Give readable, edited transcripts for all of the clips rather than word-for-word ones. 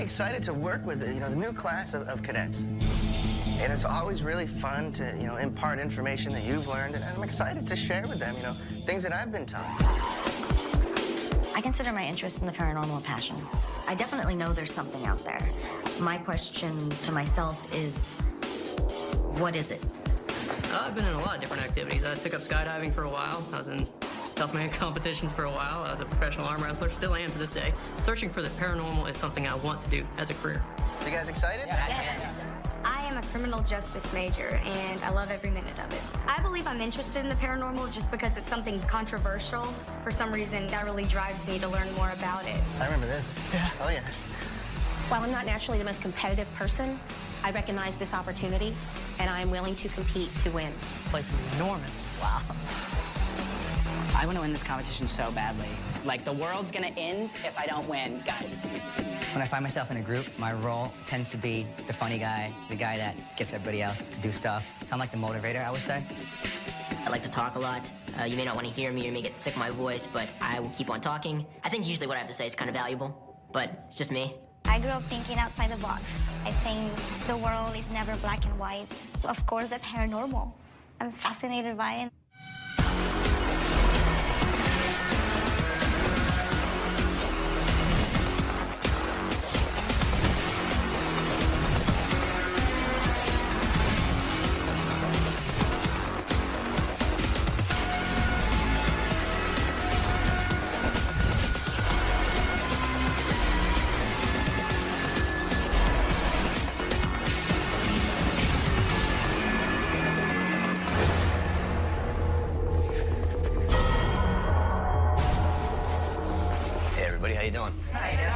really excited to work with the new class of cadets. And it's always really fun to, impart information that you've learned, and I'm excited to share with them, things that I've been taught. I consider my interest in the paranormal a passion. I definitely know there's something out there. My question to myself is, what is it? I've been in a lot of different activities. I took up skydiving for a while. I was in tough man competitions for a while. I was a professional arm wrestler, still am to this day. Searching for the paranormal is something I want to do as a career. You guys excited? Yes. I am a criminal justice major, and I love every minute of it. I believe I'm interested in the paranormal just because it's something controversial. For some reason, that really drives me to learn more about it. I remember this. Yeah. Oh, yeah. While I'm not naturally the most competitive person, I recognize this opportunity, and I am willing to compete to win. This place is enormous. Wow. I want to win this competition so badly. Like, the world's gonna end if I don't win, guys. When I find myself in a group, my role tends to be the funny guy, the guy that gets everybody else to do stuff. So I'm like the motivator, I would say. I like to talk a lot. You may not want to hear me or may get sick of my voice, but I will keep on talking. I think usually what I have to say is kind of valuable, but it's just me. I grew up thinking outside the box. I think the world is never black and white. Of course, the paranormal. I'm fascinated by it. How you doing? How you doing?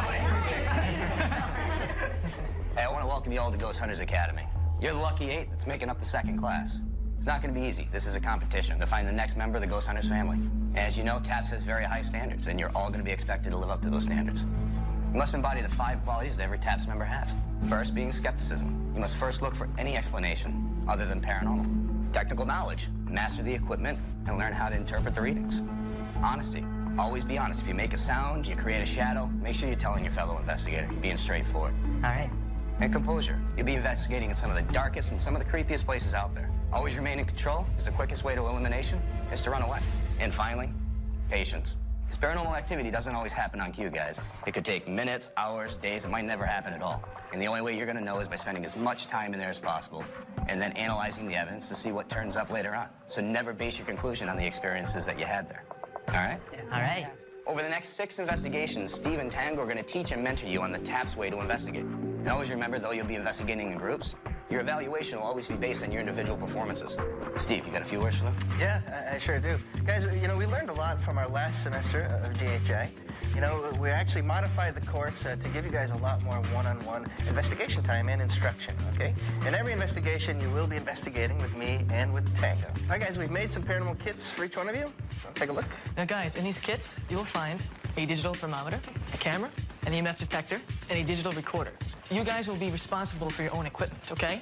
Hey, I want to welcome you all to Ghost Hunters Academy. You're the lucky 8 that's making up the second class. It's not going to be easy. This is a competition to find the next member of the Ghost Hunters family. And as you know, TAPS has very high standards, and you're all going to be expected to live up to those standards. You must embody the 5 qualities that every TAPS member has. First being skepticism. You must first look for any explanation other than paranormal. Technical knowledge. Master the equipment and learn how to interpret the readings. Honesty. Always be honest. If you make a sound, you create a shadow, make sure you're telling your fellow investigator, being straightforward. All right. And composure. You'll be investigating in some of the darkest and some of the creepiest places out there. Always remain in control, because the quickest way to elimination is to run away. And finally, patience. Because paranormal activity doesn't always happen on cue, guys. It could take minutes, hours, days. It might never happen at all. And the only way you're going to know is by spending as much time in there as possible and then analyzing the evidence to see what turns up later on. So never base your conclusion on the experiences that you had there. All right? All right. Over the next 6 investigations, Steve and Tango are going to teach and mentor you on the TAPS way to investigate. And always remember, though you'll be investigating in groups, your evaluation will always be based on your individual performances. Steve, you got a few words for them? Yeah, I sure do. Guys, we learned a lot from our last semester of GHI. We actually modified the course to give you guys a lot more one-on-one investigation time and instruction, okay? In every investigation, you will be investigating with me and with Tango. All right, guys, we've made some paranormal kits for each one of you. So take a look. Now, guys, in these kits, you will find a digital thermometer, a camera, an EMF detector, and a digital recorder. You guys will be responsible for your own equipment, okay?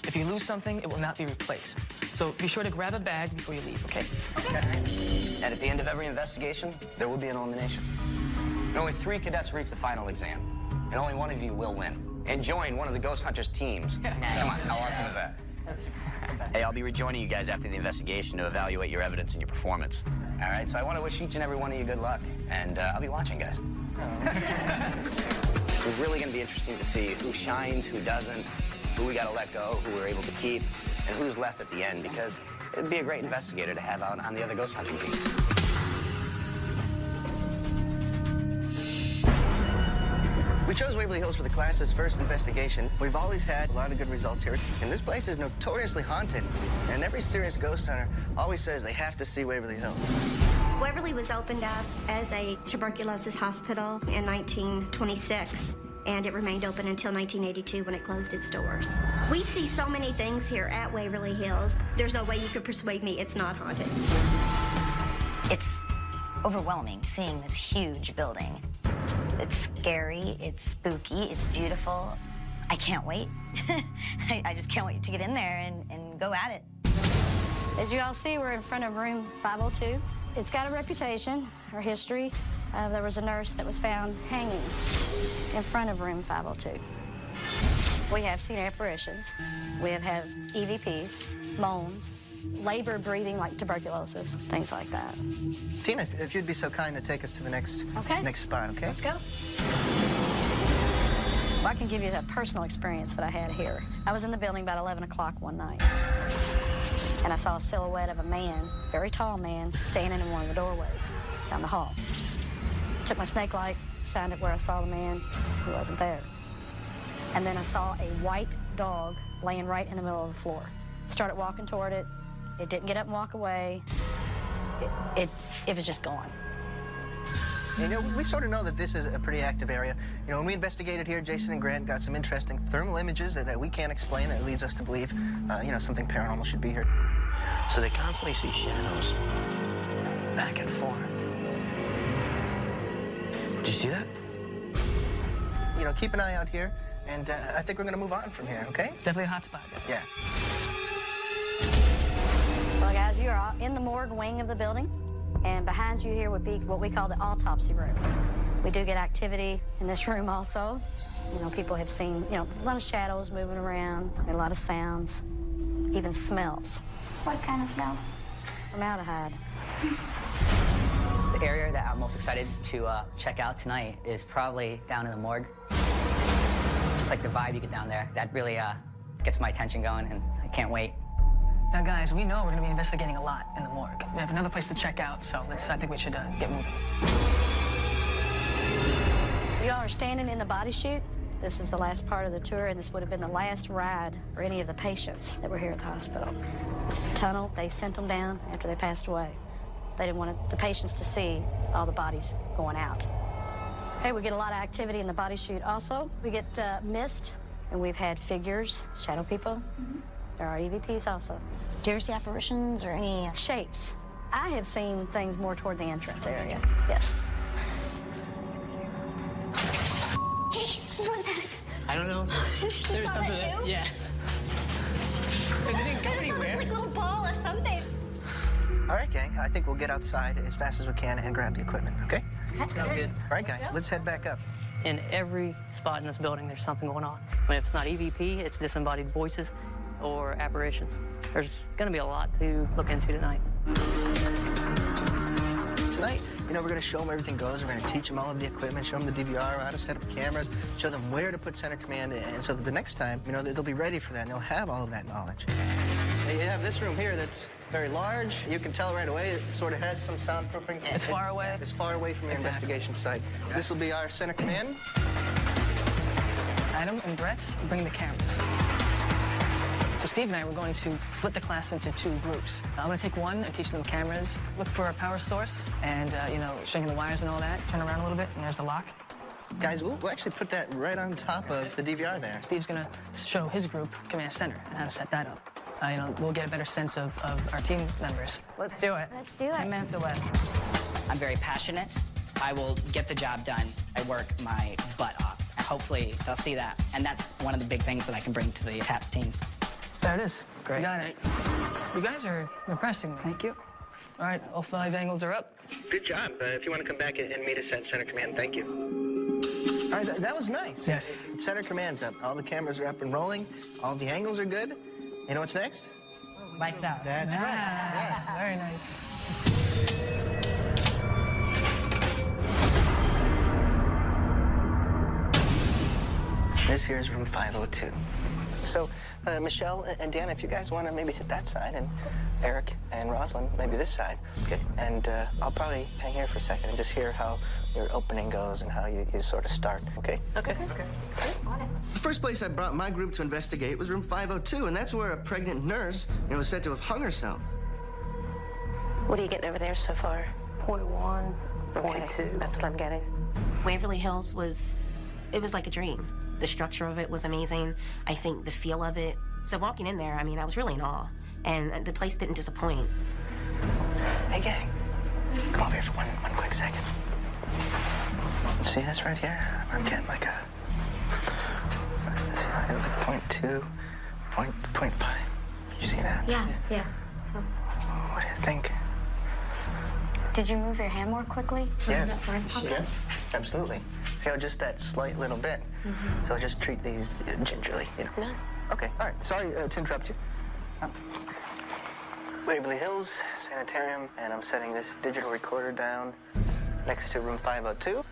If you lose something, it will not be replaced. So be sure to grab a bag before you leave, okay? And at the end of every investigation, there will be an elimination. And only 3 cadets reach the final exam. And only one of you will win. And join one of the Ghost Hunters teams. Nice. Come on, how awesome is that? Hey, I'll be rejoining you guys after the investigation to evaluate your evidence and your performance. All right, so I want to wish each and every one of you good luck. And I'll be watching, guys. It's really going to be interesting to see who shines, who doesn't, who we got to let go, who we're able to keep, and who's left at the end, because it'd be a great investigator to have out on the other ghost hunting teams. We chose Waverly Hills for the class's first investigation. We've always had a lot of good results here, and this place is notoriously haunted. And every serious ghost hunter always says they have to see Waverly Hills. Waverly was opened up as a tuberculosis hospital in 1926, and it remained open until 1982 when it closed its doors. We see so many things here at Waverly Hills. There's no way you could persuade me it's not haunted. It's overwhelming seeing this huge building. It's scary, it's spooky, it's beautiful. I can't wait. I just can't wait to get in there and go at it. As you all see, we're in front of room 502. It's got a reputation or history. There was a nurse that was found hanging in front of room 502. We have seen apparitions. We have had EVPs, moans, labored breathing like tuberculosis, things like that. Tina, if you'd be so kind to take us to the next spot, okay? Let's go. Well, I can give you a personal experience that I had here. I was in the building about 11 o'clock one night, and I saw a silhouette of a man, very tall man, standing in one of the doorways down the hall. Took my snake light, shined it where I saw the man. He wasn't there. And then I saw a white dog laying right in the middle of the floor. Started walking toward it. It didn't get up and walk away. It was just gone. You know, we sort of know that this is a pretty active area. You know, when we investigated here, Jason and Grant got some interesting thermal images that we can't explain. That leads us to believe, you know, something paranormal should be here. So they constantly see shadows back and forth. Did you see that? You know, keep an eye out here, and I think we're going to move on from here, okay? It's definitely a hot spot. Yeah. Well, guys, you're in the morgue wing of the building, and behind you here would be what we call the autopsy room. We do get activity in this room also. You know, people have seen, you know, a lot of shadows moving around, a lot of sounds, even smells. What kind of smell? Formaldehyde. The area that I'm most excited to check out tonight is probably down in the morgue. Just like the vibe you get down there, that really gets my attention going, and I can't wait. Now, guys, we know we're going to be investigating a lot in the morgue. We have another place to check out, so I think we should get moving. We all are standing in the body chute. This is the last part of the tour, and this would have been the last ride for any of the patients that were here at the hospital. This is a tunnel. They sent them down after they passed away. They didn't want the patients to see all the bodies going out. Okay, we get a lot of activity in the body chute also. We get mist, and we've had figures, shadow people. There are EVPs also. Do you ever see apparitions or any shapes? I have seen things more toward the entrance area, yes. What was that? I don't know. There's something that, yeah. Because it didn't go anywhere. Like a little ball or something. All right, gang, I think we'll get outside as fast as we can and grab the equipment, okay? Sounds good. All right, guys, let's head back up. In every spot in this building, there's something going on. I mean, if it's not EVP, it's disembodied voices or apparitions. There's going to be a lot to look into tonight. Tonight, you know, we're going to show them everything goes. We're going to teach them all of the equipment, show them the DVR, how to set up cameras, show them where to put center command, and so that the next time, you know, they'll be ready for that, and they'll have all of that knowledge. Now, you have this room here that's very large. You can tell right away it sort of has some soundproofing. It's far away. It's far away from your investigation site. This will be our center command. Adam and Brett, bring the cameras. So Steve and I were going to split the class into 2 groups. I'm going to take one and teach them cameras, look for a power source, and, you know, stringing the wires and all that. Turn around a little bit, and there's the lock. Guys, we'll actually put that right on top of the DVR there. Steve's going to show his group command center and how to set that up. You know, we'll get a better sense of our team members. Let's do it. Let's do it. 10 minutes or less. I'm very passionate. I will get the job done. I work my butt off. And hopefully they'll see that. And that's one of the big things that I can bring to the TAPS team. There it is. Great. You got it. You guys are impressing me. Thank you. All right, all 5 angles are up. Good job. If you want to come back and meet us at center command, thank you. All right, that was nice. Yes. Center command's up. All the cameras are up and rolling. All the angles are good. You know what's next? Lights out. That's right. Yeah. Very nice. This here is room 502. So, Michelle and Dan, if you guys want to maybe hit that side, and Eric and Rosalind, maybe this side. Okay. And I'll probably hang here for a second and just hear how your opening goes and how you sort of start, okay? Okay. The first place I brought my group to investigate was room 502, and that's where a pregnant nurse, was said to have hung herself. What are you getting over there so far? 0.1, 0.2. That's what I'm getting. Waverly Hills was like a dream. The structure of it was amazing. I think the feel of it. So walking in there, I mean, I was really in awe. And the place didn't disappoint. Hey, gang. Come over here for one quick second. See this right here? I'm getting like a... See, I have like 0.2, 0.5. Did you see that? Yeah. So. What do you think? Did you move your hand more quickly? Yes. Okay. Yeah, absolutely. See how just that slight little bit? So I just treat these gingerly, you know? No. Okay, all right. Sorry to interrupt you. Waverly Hills Sanitarium, and I'm setting this digital recorder down next to room 502.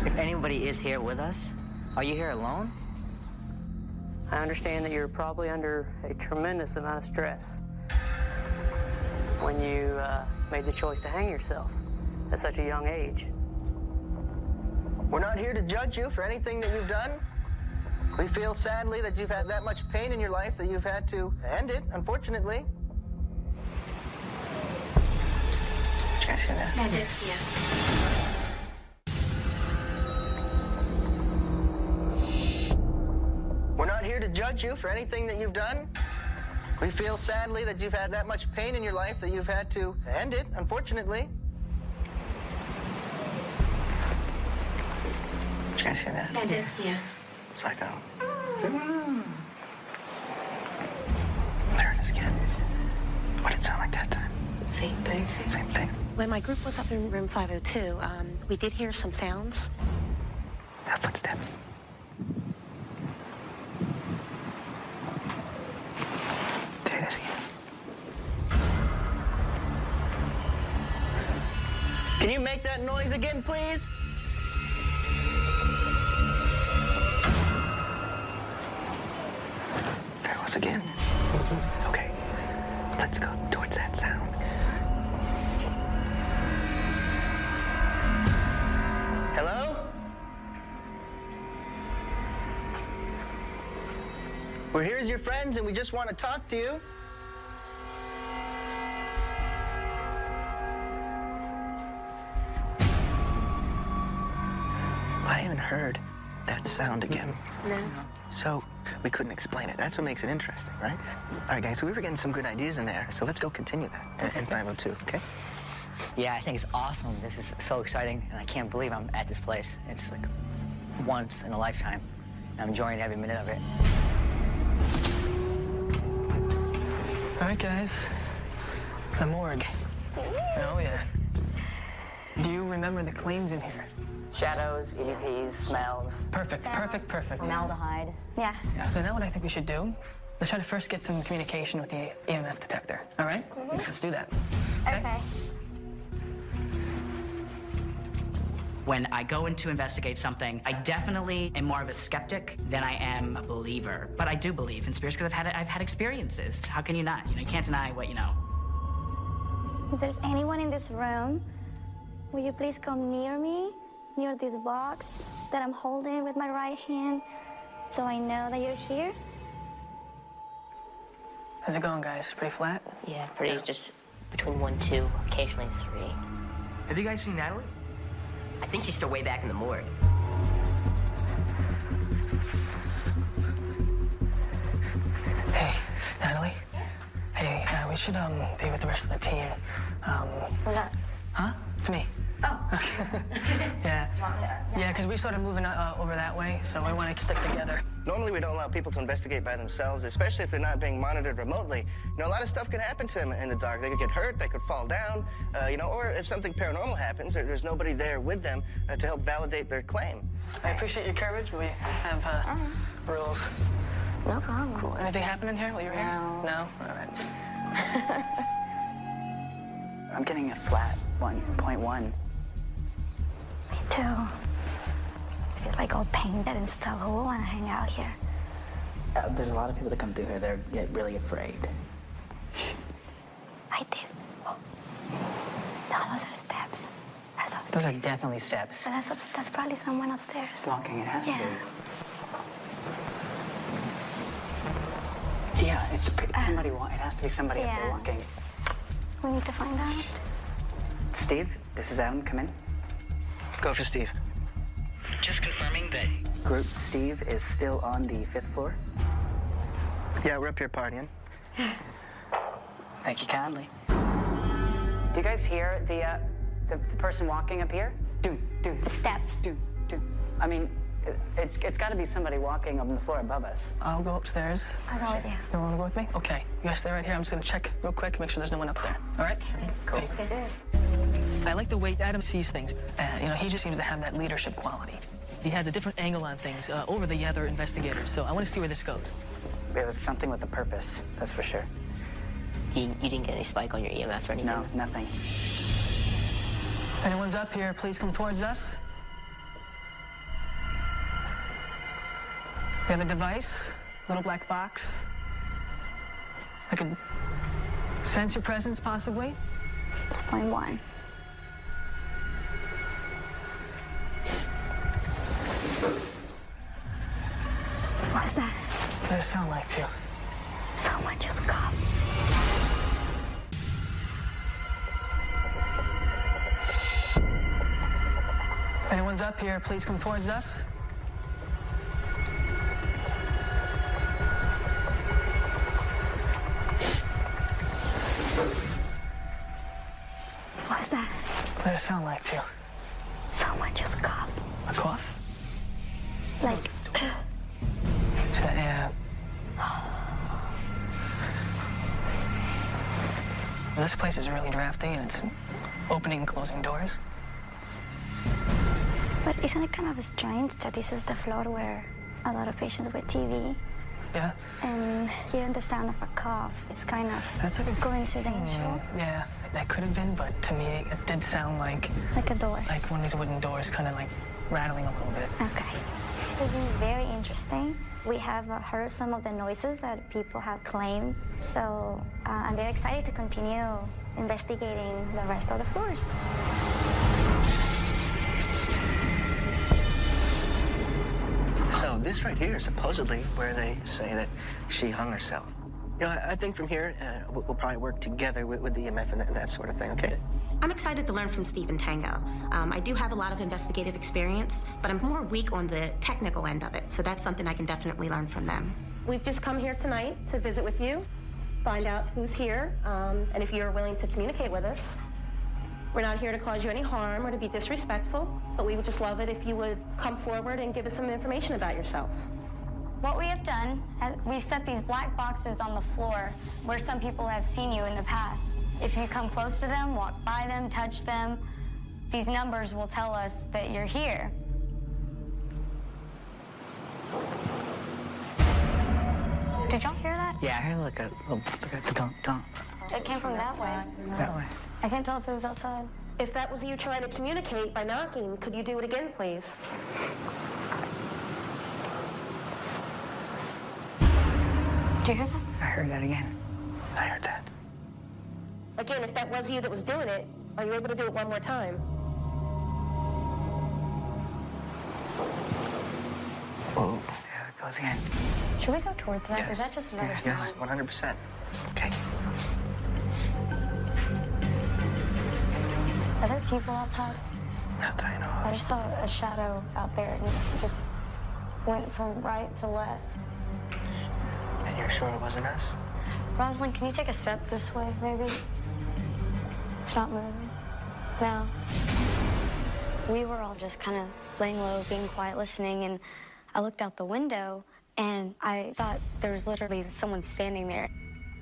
If anybody is here with us, are you here alone? I understand that you're probably under a tremendous amount of stress when you made the choice to hang yourself at such a young age. We're not here to judge you for anything that you've done. We feel sadly that you've had that much pain in your life that you've had to end it, unfortunately. Did you guys hear that? I did, yeah. We're not here to judge you for anything that you've done. We feel sadly that you've had that much pain in your life that you've had to end it, unfortunately. Did you guys hear that? I did, yeah. It's like, there it is again. What did it sound like that time? Same thing. Same thing. When my group was up in room 502, we did hear some sounds. Footsteps. There it is again. Can you make that noise again, please? There it was again. Okay, let's go towards that sound. Hello? We're here as your friends and we just want to talk to you. I haven't heard that sound again. No. So we couldn't explain it. That's what makes it interesting, right? All right, guys, so we were getting some good ideas in there. So let's go continue that in 502, okay? Yeah, I think it's awesome. This is so exciting, and I can't believe I'm at this place. It's like once in a lifetime. I'm enjoying every minute of it. All right, guys. The morgue. Oh, yeah. Do you remember the claims in here? Shadows, EVPs, smells. Perfect, perfect, perfect. Formaldehyde. Yeah. So now what I think we should do, let's try to first get some communication with the EMF detector, all right? Let's do that. Okay. When I go in to investigate something, I definitely am more of a skeptic than I am a believer. But I do believe in spirits because I've had experiences. How can you not? You know, you can't deny what you know. If there's anyone in this room, will you please come near me, near this box that I'm holding with my right hand, so I know that you're here? How's it going, guys? Pretty flat? Yeah, pretty just between 1, 2, occasionally 3. Have you guys seen Natalie? I think she's still way back in the morgue. Hey, Natalie. Hey, we should be with the rest of the team. Who's that? Huh? It's me. Oh. Yeah. Yeah, because we started moving over that way, so we want to stick together. Normally, we don't allow people to investigate by themselves, especially if they're not being monitored remotely. You know, a lot of stuff can happen to them in the dark. They could get hurt, they could fall down, you know, or if something paranormal happens, there's nobody there with them to help validate their claim. I appreciate your courage. We have rules. No problem. Cool. Anything happen in here while you're here? No? All right. I'm getting a flat 1.1. Me too. It's like all painted and stuff. Who would want to hang out here? There's a lot of people that come through here. They get really afraid. I did. Oh. No, those are steps. That's upstairs. Those are definitely steps. But that's probably someone upstairs. Walking, it has to Yeah. be. Yeah, it's somebody. It has to be somebody up there Yeah. walking. We need to find out. Steve, this is Adam. Come in. Go for Steve. Just confirming that. Group Steve is still on the 5th floor. Yeah, we're up here partying. Thank you kindly. Do you guys hear the person walking up here? Do. The steps. Do. I mean, It's got to be somebody walking on the floor above us. I'll go upstairs. I'll go with you. You want to go with me? Okay. You guys stay right here. I'm just going to check real quick, make sure there's no one up there. All right? Cool. Okay. I like the way Adam sees things. You know, he just seems to have that leadership quality. He has a different angle on things over the other investigators. So I want to see where this goes. Yeah, it's something with a purpose, that's for sure. You didn't get any spike on your EMF or anything? No, nothing. If anyone's up here, please come towards us. We have a device, little black box. I could sense your presence, possibly. It's point one. What's that? What does it sound like to you? Someone just coughed. If anyone's up here, please come towards us. What's that? What does it sound like to you? Someone just coughed. A cough? Like, It's that, yeah. This place is really drafty, and it's opening and closing doors. but isn't it kind of strange that this is the floor where a lot of patients with TB, Yeah? and hearing the sound of a cough is kind of That's like a coincidental, Yeah, that could have been, but to me, it did sound like like a door. like one of these wooden doors, kind of like rattling a little bit. Okay. This is very interesting. We have heard some of the noises that people have claimed, so I'm very excited to continue investigating the rest of the floors. So this right here is supposedly where they say that she hung herself. You know, I think from here, we'll probably work together with the EMF and that sort of thing, okay? I'm excited to learn from Steve and Tango. I do have a lot of investigative experience, but I'm more weak on the technical end of it, so that's something I can definitely learn from them. We've just come here tonight to visit with you, find out who's here, and if you're willing to communicate with us. We're not here to cause you any harm or to be disrespectful, but we would just love it if you would come forward and give us some information about yourself. What we have done, we've set these black boxes on the floor where some people have seen you in the past. If you come close to them, walk by them, touch them, these numbers will tell us that you're here. Did y'all hear that? Yeah, I heard like a dunk. It came from that way. That way. I can't tell if it was outside. If that was you trying to communicate by knocking, could you do it again, please? Did you hear that? I heard that again. I heard that. Again, if that was you that was doing it, are you able to do it one more time? Oh. There it goes again. Should we go towards that? Yes. Is that just another Yes, sign? 100%. Okay. Are there people outside? Not that I know I of. just saw a shadow out there and it just went from right to left. And you're sure it wasn't us? Rosalind, can you take a step this way, maybe? It's not moving. No. We were all just kind of laying low, being quiet, listening, and I looked out the window and I thought there was literally someone standing there.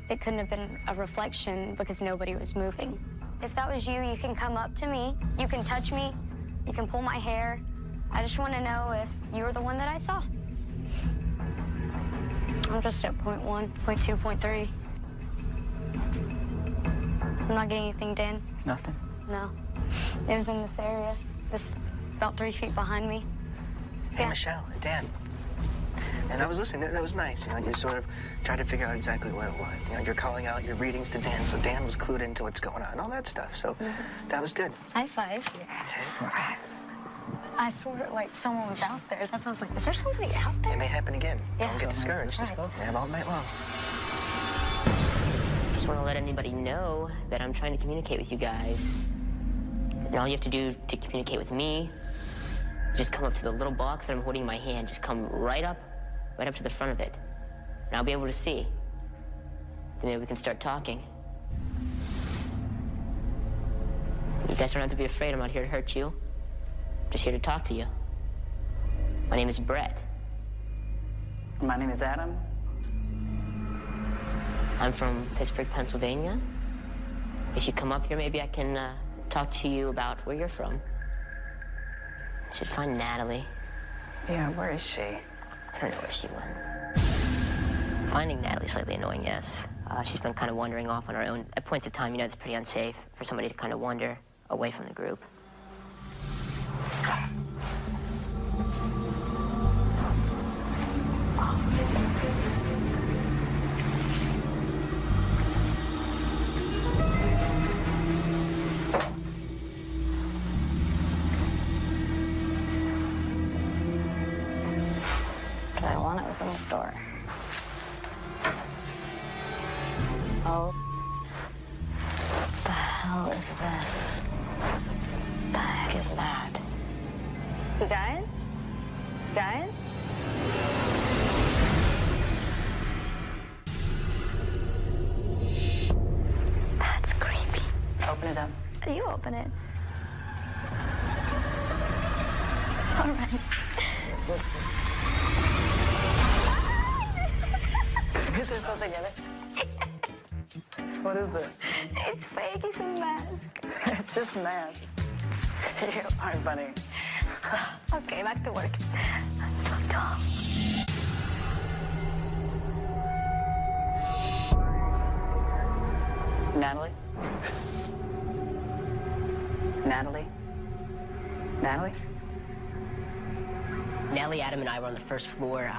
It couldn't have been a reflection because nobody was moving. If that was you, you can come up to me, you can touch me, you can pull my hair. I just want to know if you were the one that I saw. I'm just at point 1, point 2, point 3. I'm not getting anything, Dan. Nothing? No. It was in this area, just about 3 feet behind me. Hey, Michelle and Dan. And I was listening. That was nice. You know, you sort of tried to figure out exactly what it was. You know, you're calling out your readings to Dan, so Dan was clued into what's going on, all that stuff. So that was good. High five. Okay. I swore like someone was out there. That's why I was like, is there somebody out there? It may happen again. Yeah. Don't get discouraged. Right. We have all night long. I just want to let anybody know that I'm trying to communicate with you guys. And all you have to do to communicate with me, just come up to the little box that I'm holding in my hand. Just come right up to the front of it. And I'll be able to see. Then maybe we can start talking. You guys don't have to be afraid. I'm not here to hurt you. I'm just here to talk to you. My name is Brett. My name is Adam. I'm from Pittsburgh, Pennsylvania. If you come up here, maybe I can talk to you about where you're from. I should find Natalie. Yeah, where is she? I don't know where she went. Finding Natalie's slightly annoying, yes. She's been kind of wandering off on her own. At points of time, you know, it's pretty unsafe for somebody to kind of wander away from the group. Do I want to open this door? Oh. What the hell is this? What the heck is that? You guys? Guys? That's creepy. Open it up. You open it. All right. Is there something in it? What is it? It's fake. It's a mask. It's just mask. You aren't funny. Okay, back to work. I'm so dumb. Natalie? Natalie? Natalie? Natalie, Adam, and I were on the first floor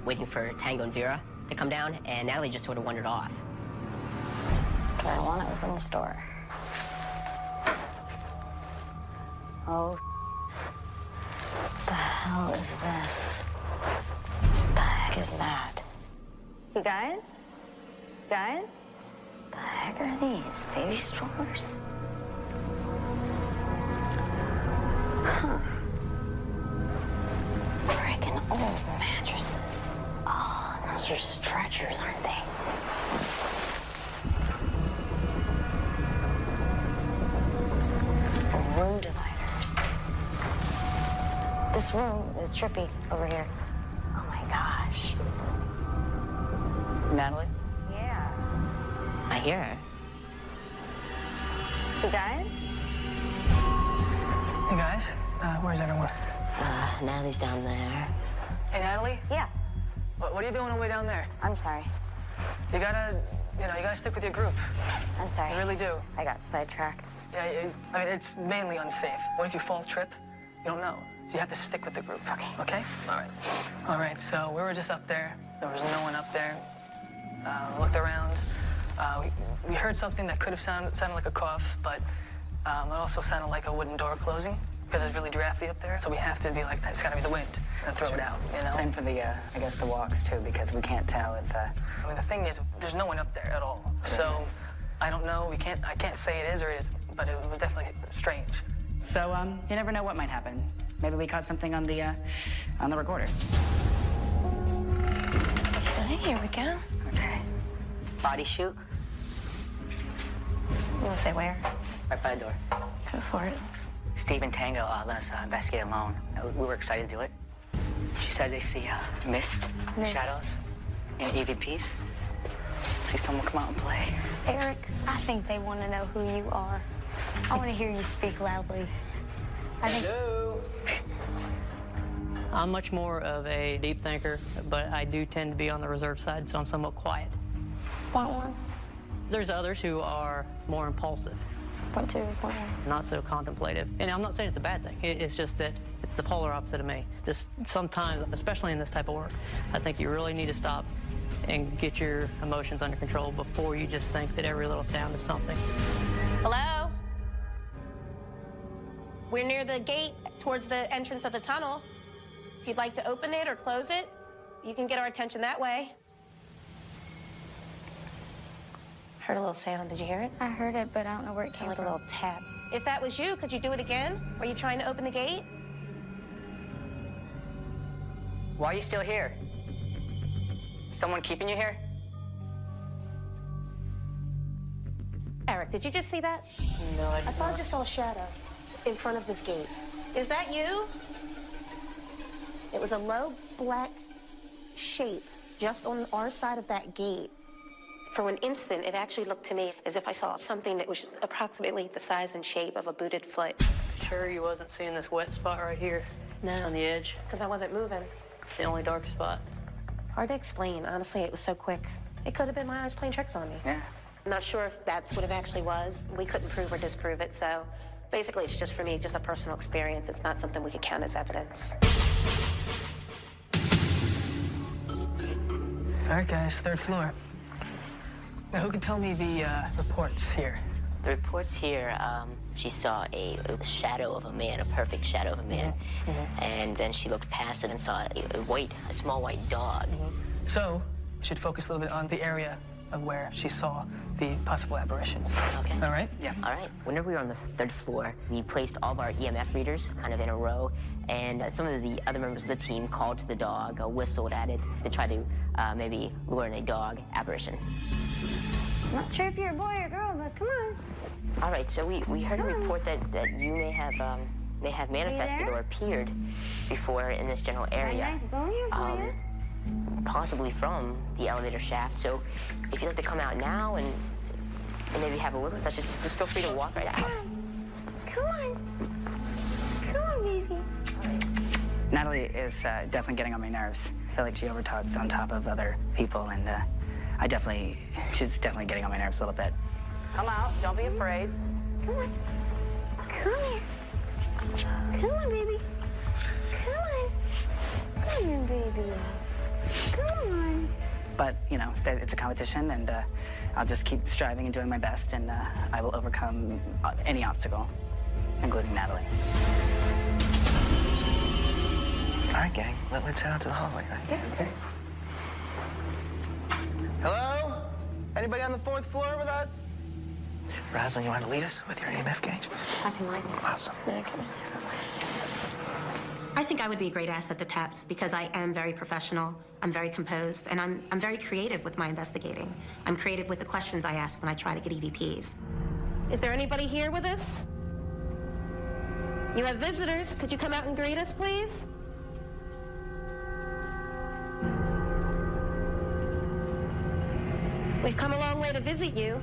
waiting for Tango and Vera to come down, and Natalie just sort of wandered off. Do I want to open this door? Oh. What the hell is this? What the heck is that? You guys? Guys? What the heck are these? Baby strollers? Huh. Freaking old mattresses. Oh, those are stretchers, aren't they? And room dividers. This room is trippy over here. Oh my gosh. Natalie? Yeah. I hear her. You guys? Hey, guys. Where's everyone? Natalie's down there. Hey, Natalie? Yeah. What are you doing all the way down there? I'm sorry. You gotta stick with your group. I'm sorry. You really do. I got sidetracked. Yeah, I mean, it's mainly unsafe. What if you fall, trip? You don't know. So you have to stick with the group. Okay. Okay? All right. All right, so we were just up there. There was no one up there. Looked around. We heard something that could have sounded like a cough, but it also sounded like a wooden door closing because it's really drafty up there. So we have to be like, it's got to be the wind and throw it out, you know? Same for the, I guess, the walks, too, because we can't tell if... I mean, the thing is, there's no one up there at all. So I don't know. I can't say it is or it isn't, but it was definitely strange. So, you never know what might happen. Maybe we caught something on the recorder. Okay, here we go. Okay. Body shoot? You want to say where? Right by the door. Go for it. Steve and Tango let us investigate alone. We were excited to do it. She said they see mist, shadows, and EVPs. See someone come out and play. Eric, I think they want to know who you are. I want to hear you speak loudly. Hello. I'm much more of a deep thinker, but I do tend to be on the reserve side, so I'm somewhat quiet. Point one. There's others who are more impulsive. Point two. Point one. Not so contemplative. And I'm not saying it's a bad thing. It's just that it's the polar opposite of me. Just sometimes, especially in this type of work, I think you really need to stop and get your emotions under control before you just think that every little sound is something. Hello? We're near the gate towards the entrance of the tunnel. If you'd like to open it or close it, you can get our attention that way. Heard a little sound. Did you hear it? I heard it, but I don't know where it came Like a from. little tap. If that was you, could you do it again? Were you trying to open the gate? Why are you still here? Someone keeping you here? Eric, did you just see that? No, I thought I just saw a shadow in front of this gate. Is that you? It was a low black shape just on our side of that gate. For an instant, it actually looked to me as if I saw something that was approximately the size and shape of a booted foot. Sure you wasn't seeing this wet spot right here? No. On the edge? Because I wasn't moving. It's the only dark spot. Hard to explain. Honestly, it was so quick. It could have been my eyes playing tricks on me. Yeah. I'm not sure if that's what it actually was. We couldn't prove or disprove it, so basically it's just for me, just a personal experience. It's not something we could count as evidence. All right, guys, 3rd floor. Now, who can tell me the reports here? The reports here, she saw a shadow of a man, a perfect shadow of a man. And then she looked past it and saw a small white dog. So, we should focus a little bit on the area of where she saw the possible apparitions. Okay. All right? Yeah. All right. Whenever we were on the 3rd floor, we placed all of our EMF readers kind of in a row, and some of the other members of the team called to the dog, whistled at it to try to maybe lure in a dog apparition. I'm not sure if you're a boy or a girl, but come on. All right, so we heard a report that you may have manifested or appeared before in this general area. Possibly from the elevator shaft. So if you'd like to come out now and maybe have a word with us, just feel free to walk right out. Come on. Come on, baby. Natalie is definitely getting on my nerves. I feel like she overtalks on top of other people, and she's definitely getting on my nerves a little bit. Come out. Don't be afraid. Come on. Come here. Come on, baby. Come on. Come here, baby. Come on. But, you know, it's a competition, and I'll just keep striving and doing my best, and I will overcome any obstacle, including Natalie. All right, gang, let's head out to the hallway, right? Yeah. Okay. Hello? Anybody on the 4th floor with us? Rosalind, you want to lead us with your EMF gauge? I can like it. Awesome. Yeah, come on. I think I would be a great asset to TAPS because I am very professional, I'm very composed, and I'm very creative with my investigating. I'm creative with the questions I ask when I try to get EVPs. Is there anybody here with us? You have visitors. Could you come out and greet us, please? We've come a long way to visit you,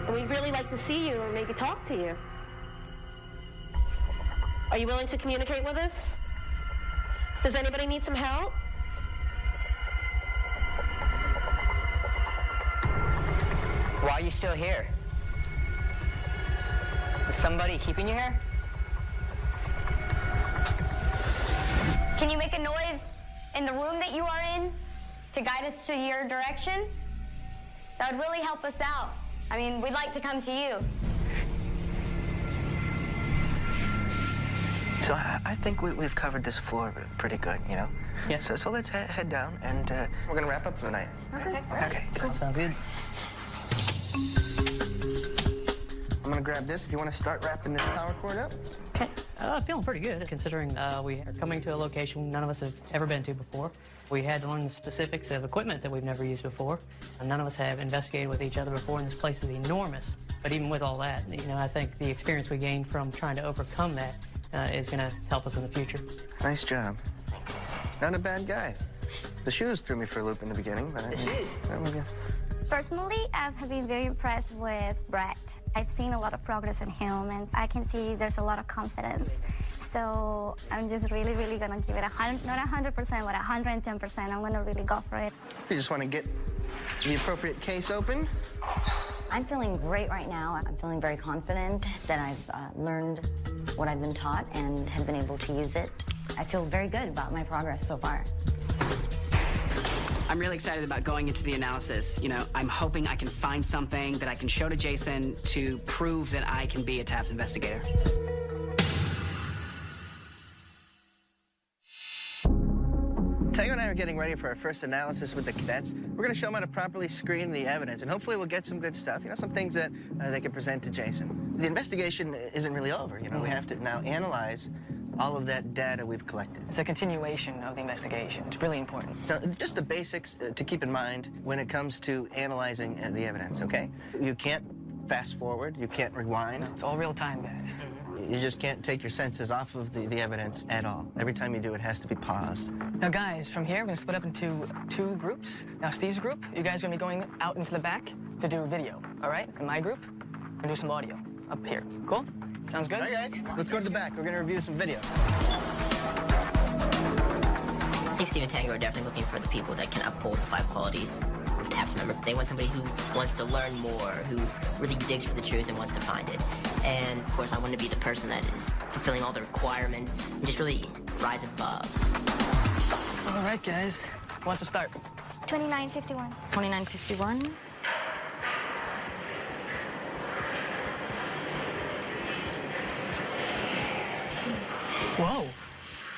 and we'd really like to see you and maybe talk to you. Are you willing to communicate with us? Does anybody need some help? Why are you still here? Is somebody keeping you here? Can you make a noise in the room that you are in to guide us to your direction? That would really help us out. I mean, we'd like to come to you. So I think we've covered this floor pretty good, you know? Yeah. So let's head down, and we're going to wrap up for the night. Okay. Okay, cool. Sounds good. I'm going to grab this if you want to start wrapping this power cord up. Okay. Feeling pretty good, considering we are coming to a location none of us have ever been to before. We had to learn the specifics of equipment that we've never used before. And none of us have investigated with each other before, and this place is enormous. But even with all that, you know, I think the experience we gained from trying to overcome that is going to help us in the future. Nice job. Not a bad guy. The shoes threw me for a loop in the beginning, but... The shoes? That was good. Personally, I've been very impressed with Brett. I've seen a lot of progress in him, and I can see there's a lot of confidence. So I'm just really, really gonna give it not 100%, but 110%. I'm gonna really go for it. You just want to get the appropriate case open. I'm feeling great right now. I'm feeling very confident that I've learned what I've been taught and have been able to use it. I feel very good about my progress so far. I'm really excited about going into the analysis. You know, I'm hoping I can find something that I can show to Jason to prove that I can be a TAPS investigator. Taylor and I are getting ready for our first analysis with the cadets. We're going to show them how to properly screen the evidence, and hopefully we'll get some good stuff, you know, some things that they can present to Jason. The investigation isn't really over, you know. We have to now analyze all of that data we've collected. It's a continuation of the investigation. It's really important. So just the basics to keep in mind when it comes to analyzing the evidence, okay? You can't fast forward. You can't rewind. No, it's all real time, guys. You just can't take your senses off of the evidence at all. Every time you do, it has to be paused. Now, guys, from here, we're gonna split up into 2 groups. Now, Steve's group, you guys are gonna be going out into the back to do video, all right? In my group, we're gonna do some audio up here. Cool? Sounds good? All right, guys, let's go to the back. We're gonna review some video. I think Steve and Tango are definitely looking for the people that can uphold the 5 qualities of a TAPS member. They want somebody who wants to learn more, who really digs for the truth and wants to find it. And, of course, I want to be the person that is fulfilling all the requirements and just really rise above. All right, guys. Who wants to start? 2951. 2951. Whoa.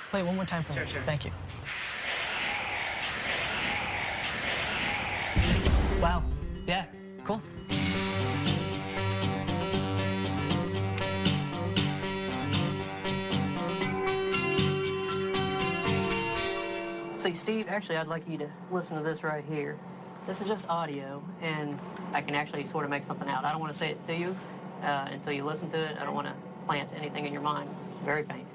Play it one more time for me. Sure. Thank you. Wow. Yeah, cool. See, Steve, actually, I'd like you to listen to this right here. This is just audio, and I can actually sort of make something out. I don't want to say it to you until you listen to it. I don't want to plant anything in your mind. It's very faint.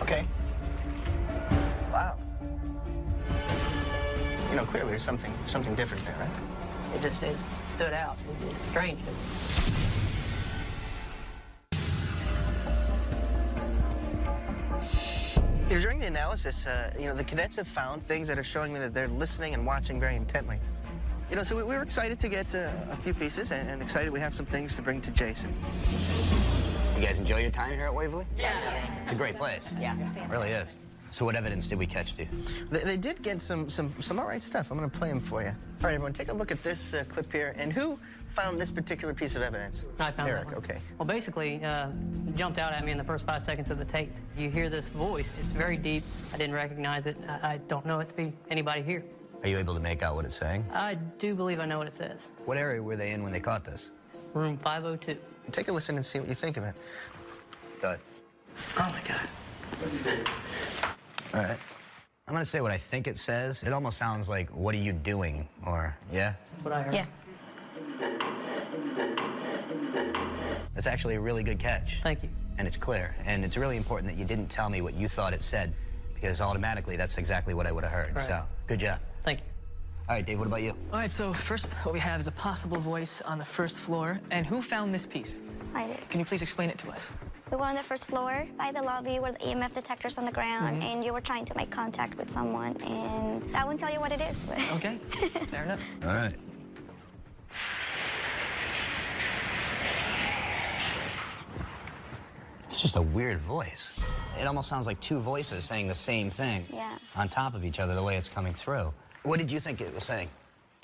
Okay. Wow. You know, clearly there's something different there, right? It stood out. It's strange. During the analysis, you know, the cadets have found things that are showing me that they're listening and watching very intently. You know, so we were excited to get a few pieces and excited we have some things to bring to Jason. You guys enjoy your time here at Waverly? Yeah. It's a great place. Yeah. It really is. So what evidence did we catch, Steve? They did get some all right stuff. I'm going to play them for you. All right, everyone, take a look at this clip here. And who found this particular piece of evidence? I found Eric, that one. okay. Well, basically, it jumped out at me in the first 5 seconds of the tape. You hear this voice. It's very deep. I didn't recognize it. I don't know it to be anybody here. Are you able to make out what it's saying? I do believe I know what it says. What area were they in when they caught this? Room 502. Take a listen and see what you think of it. Go ahead. Oh, my God. All right. I'm going to say what I think it says. It almost sounds like, what are you doing? Or, yeah? That's what I heard. Yeah. It's actually a really good catch. Thank you. And it's clear. And it's really important that you didn't tell me what you thought it said, because automatically that's exactly what I would have heard. Right. So, good job. Thank you. All right, Dave, what about you? All right, so first what we have is a possible voice on the first floor. And who found this piece? I did. Can you please explain it to us? We were on the first floor by the lobby where the EMF detector's on the ground, and you were trying to make contact with someone, and I won't tell you what it is. But Okay, fair enough. All right. It's just a weird voice. It almost sounds like 2 voices saying the same thing on top of each other, the way it's coming through. What did you think it was saying?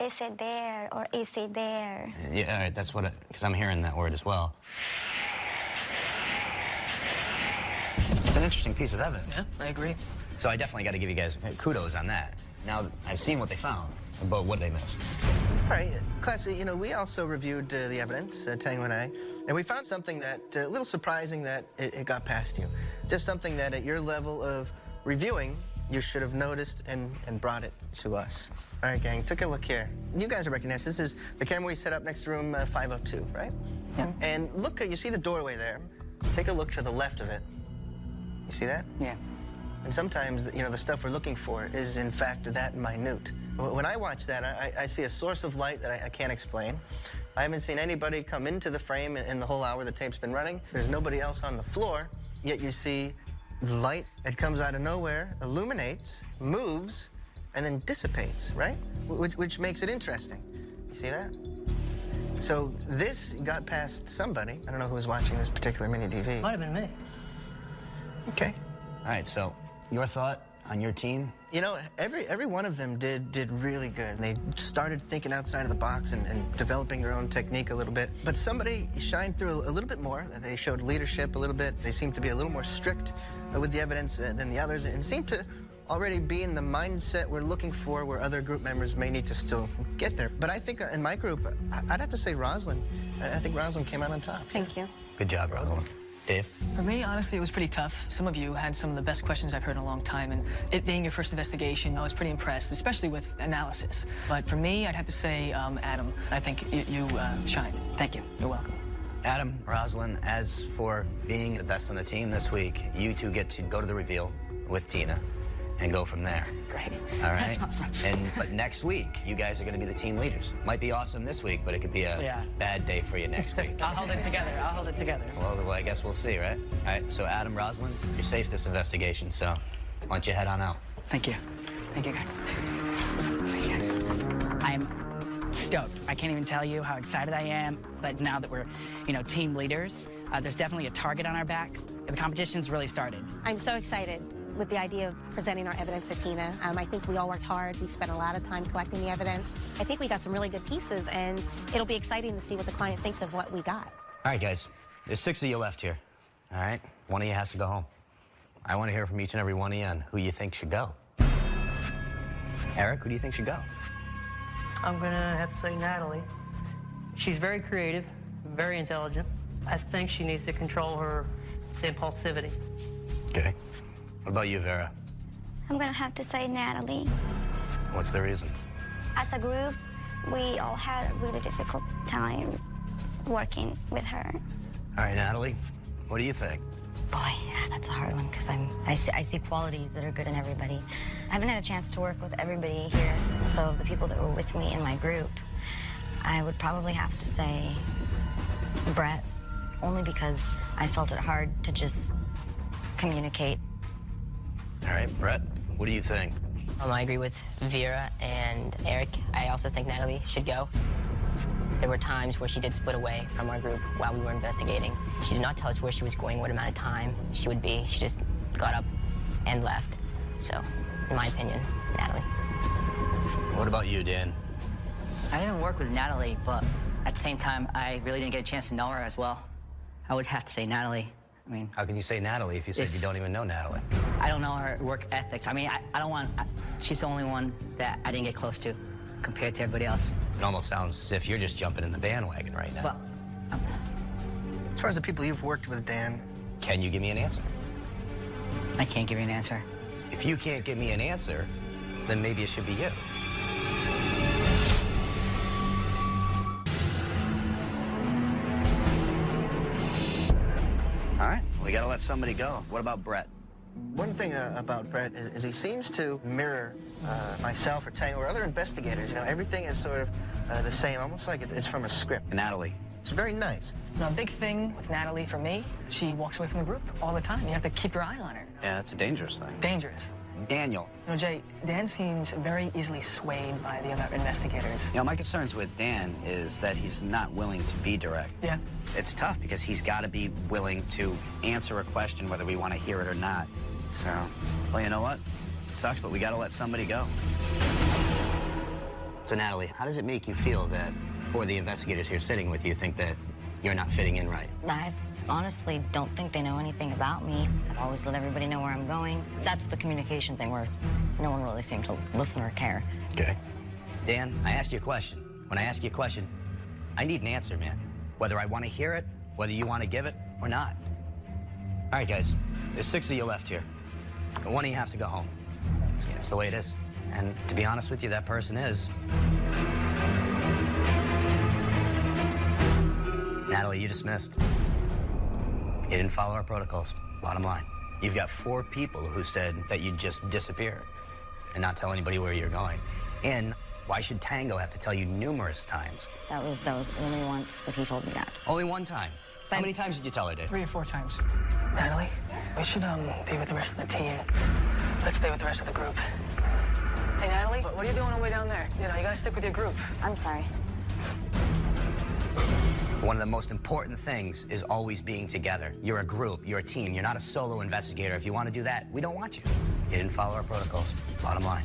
is it there or is it there? Yeah, all right, that's what, because I'm hearing that word as well. It's an interesting piece of evidence. Yeah, I agree. So I definitely got to give you guys kudos on that. Now, I've seen what they found, but what did they miss? All right, class, you know, we also reviewed the evidence, Tango and I, and we found something that, a little surprising that it got past you. Just something that at your level of reviewing, you should have noticed and brought it to us. All right, gang, take a look here. You guys will recognize this is the camera we set up next to room 502, right? Yeah. And look, you see the doorway there. Take a look to the left of it. You see that? Yeah. And sometimes, you know, the stuff we're looking for is, in fact, that minute. When I watch that, I see a source of light that I can't explain. I haven't seen anybody come into the frame in the whole hour the tape's been running. There's nobody else on the floor, yet you see light that comes out of nowhere, illuminates, moves, and then dissipates, right? Which makes it interesting. You see that? So this got past somebody. I don't know who was watching this particular mini-DV. Might have been me. Okay. All right, so your thought on your team? You know, every one of them did really good. They started thinking outside of the box and developing their own technique a little bit. But somebody shined through a little bit more. They showed leadership a little bit. They seemed to be a little more strict with the evidence than the others, and seemed to already be in the mindset we're looking for, where other group members may need to still get there. But I think in my group, I'd have to say Rosalind. I think Rosalind came out on top. Thank you. Good job, Rosalind. Dave? For me, honestly, it was pretty tough. Some of you had some of the best questions I've heard in a long time, and it being your first investigation, I was pretty impressed, especially with analysis. But for me, I'd have to say, Adam, I think you shined. Thank you. You're welcome. Adam, Rosalind, as for being the best on the team this week, you two get to go to the reveal with Tina and go from there. Great. All right? That's awesome. But next week, you guys are going to be the team leaders. Might be awesome this week, but it could be a bad day for you next week. I'll hold it together. I'll hold it together. Well, I guess we'll see, right? All right, so Adam, Rosalind, you're safe this investigation, so why don't you head on out? Thank you. Thank you, guys. I'm stoked. I can't even tell you how excited I am. But now that we're, team leaders, there's definitely a target on our backs. The competition's really started. I'm so excited with the idea of presenting our evidence to Tina. I think we all worked hard. We spent a lot of time collecting the evidence. I think we got some really good pieces, and it'll be exciting to see what the client thinks of what we got. All right, guys, there's 6 of you left here, all right? One of you has to go home. I want to hear from each and every one of you on who you think should go. Eric, who do you think should go? I'm gonna have to say Natalie. She's very creative, very intelligent. I think she needs to control her impulsivity. Okay. What about you, Vera? I'm gonna have to say Natalie. What's the reason? As a group, we all had a really difficult time working with her. All right, Natalie, what do you think? Boy, yeah, that's a hard one because I see qualities that are good in everybody. I haven't had a chance to work with everybody here, so the people that were with me in my group, I would probably have to say Brett, only because I felt it hard to just communicate. All right, Brett, what do you think? I agree with Vera and Eric. I also think Natalie should go. There were times where she did split away from our group while we were investigating. She did not tell us where she was going, what amount of time she would be. She just got up and left. So, in my opinion, Natalie. What about you, Dan? I didn't work with Natalie, but at the same time, I really didn't get a chance to know her as well. I would have to say Natalie. I mean, how can you say Natalie if you said you don't even know Natalie? I don't know her work ethics. I mean, I don't want... she's the only one that I didn't get close to compared to everybody else. It almost sounds as if you're just jumping in the bandwagon right now. Well, as far as the people you've worked with, Dan... Can you give me an answer? I can't give you an answer. If you can't give me an answer, then maybe it should be you. All right, we gotta let somebody go. What about Brett? One thing about Brett is he seems to mirror myself or Tango or other investigators. Everything is sort of the same, almost like it's from a script. Natalie. It's very nice. A big thing with Natalie, for me, she walks away from the group all the time. You have to keep your eye on her. Yeah, that's a dangerous thing. Dangerous. Daniel. Jay, Dan seems very easily swayed by the other investigators. My concerns with Dan is that he's not willing to be direct. Yeah. It's tough because he's got to be willing to answer a question whether we want to hear it or not. So, well, you know what? It sucks, but we got to let somebody go. So, Natalie, how does it make you feel that, or the investigators here sitting with you, think that you're not fitting in right? I honestly don't think they know anything about me. I've always let everybody know where I'm going. That's the communication thing where no one really seemed to listen or care. Okay. Dan, I asked you a question. When I ask you a question, I need an answer, man. Whether I want to hear it, whether you want to give it, or not. All right, guys, there's 6 of you left here. And one of you have to go home. It's the way it is. And to be honest with you, that person is... Natalie, you dismissed. You didn't follow our protocols, bottom line. You've got 4 people who said that you'd just disappear and not tell anybody where you're going. And why should Tango have to tell you numerous times? That was only once that he told me that. Only one time? How many times did you tell her, Dave? 3 or 4 times. Natalie, we should be with the rest of the team. Let's stay with the rest of the group. Hey, Natalie, what are you doing on the way down there? You gotta stick with your group. I'm sorry. One of the most important things is always being together. You're a group, you're a team, you're not a solo investigator. If you want to do that, we don't want you. You didn't follow our protocols, bottom line.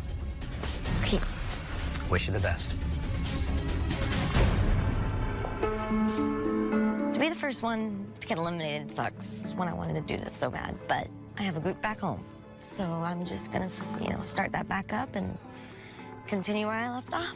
Okay. Wish you the best. To be the first one to get eliminated sucks when I wanted to do this so bad, but I have a group back home. So I'm just gonna, start that back up and continue where I left off.